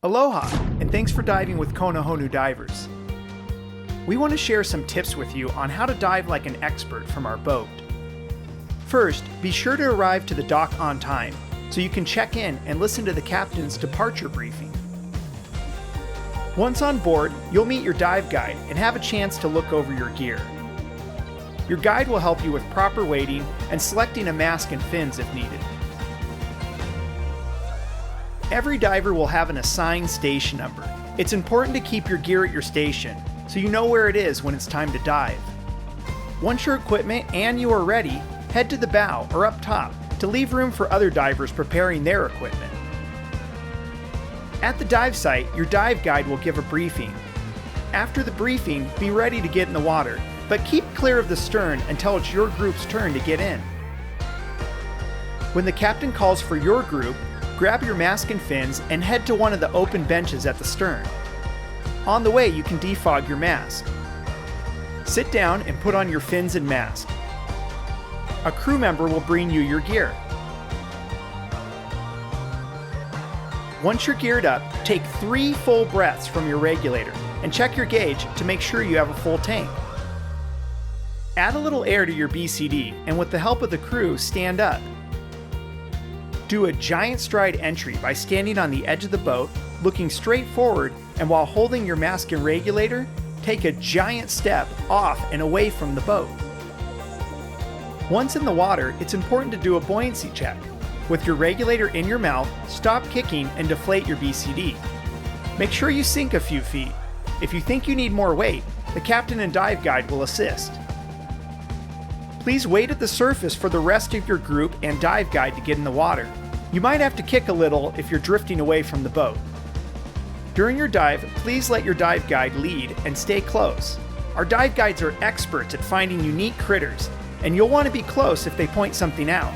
Aloha, and thanks for diving with Kona Honu divers. We want to share some tips with you on how to dive like an expert from our boat. First, be sure to arrive to the dock on time so you can check in and listen to the captain's departure briefing. Once on board, you'll meet your dive guide and have a chance to look over your gear. Your guide will help you with proper weighting and selecting a mask and fins if needed. Every diver will have an assigned station number. It's important to keep your gear at your station so you know where it is when it's time to dive. Once your equipment and you are ready, head to the bow or up top to leave room for other divers preparing their equipment. At the dive site, your dive guide will give a briefing. After the briefing, be ready to get in the water, but keep clear of the stern until it's your group's turn to get in. When the captain calls for your group, grab your mask and fins and head to one of the open benches at the stern. On the way, you can defog your mask. Sit down and put on your fins and mask. A crew member will bring you your gear. Once you're geared up, take 3 full breaths from your regulator and check your gauge to make sure you have a full tank. Add a little air to your BCD and with the help of the crew, stand up. Do a giant stride entry by standing on the edge of the boat, looking straight forward, and while holding your mask and regulator, take a giant step off and away from the boat. Once in the water, it's important to do a buoyancy check. With your regulator in your mouth, stop kicking and deflate your BCD. Make sure you sink a few feet. If you think you need more weight, the captain and dive guide will assist. Please wait at the surface for the rest of your group and dive guide to get in the water. You might have to kick a little if you're drifting away from the boat. During your dive, please let your dive guide lead and stay close. Our dive guides are experts at finding unique critters, and you'll want to be close if they point something out.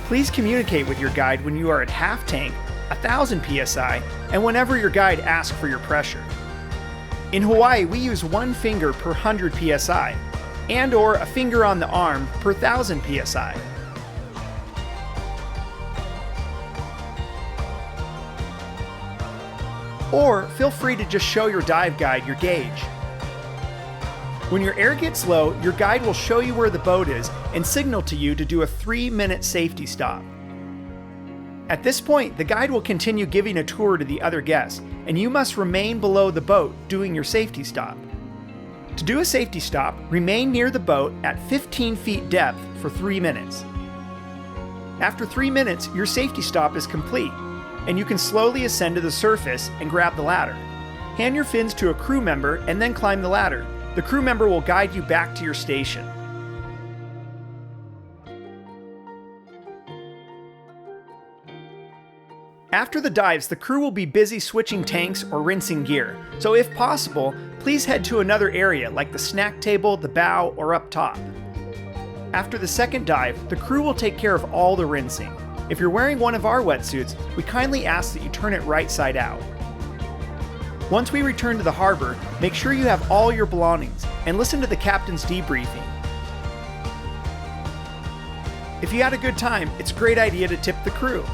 Please communicate with your guide when you are at half tank, 1,000 psi, and whenever your guide asks for your pressure. In Hawaii, we use 1 finger per 100 psi, and or a finger on the arm per 1,000 psi. Or feel free to just show your dive guide your gauge. When your air gets low, your guide will show you where the boat is and signal to you to do a 3-minute safety stop. At this point, the guide will continue giving a tour to the other guests, and you must remain below the boat doing your safety stop. To do a safety stop, remain near the boat at 15 feet depth for 3 minutes. After 3 minutes, your safety stop is complete, and you can slowly ascend to the surface and grab the ladder. Hand your fins to a crew member and then climb the ladder. The crew member will guide you back to your station. After the dives, the crew will be busy switching tanks or rinsing gear, so if possible, please head to another area like the snack table, the bow, or up top. After the second dive, the crew will take care of all the rinsing. If you're wearing one of our wetsuits, we kindly ask that you turn it right side out. Once we return to the harbor, make sure you have all your belongings and listen to the captain's debriefing. If you had a good time, it's a great idea to tip the crew.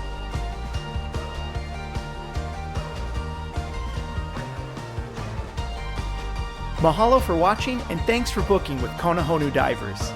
Mahalo for watching, and thanks for booking with Kona Honu Divers.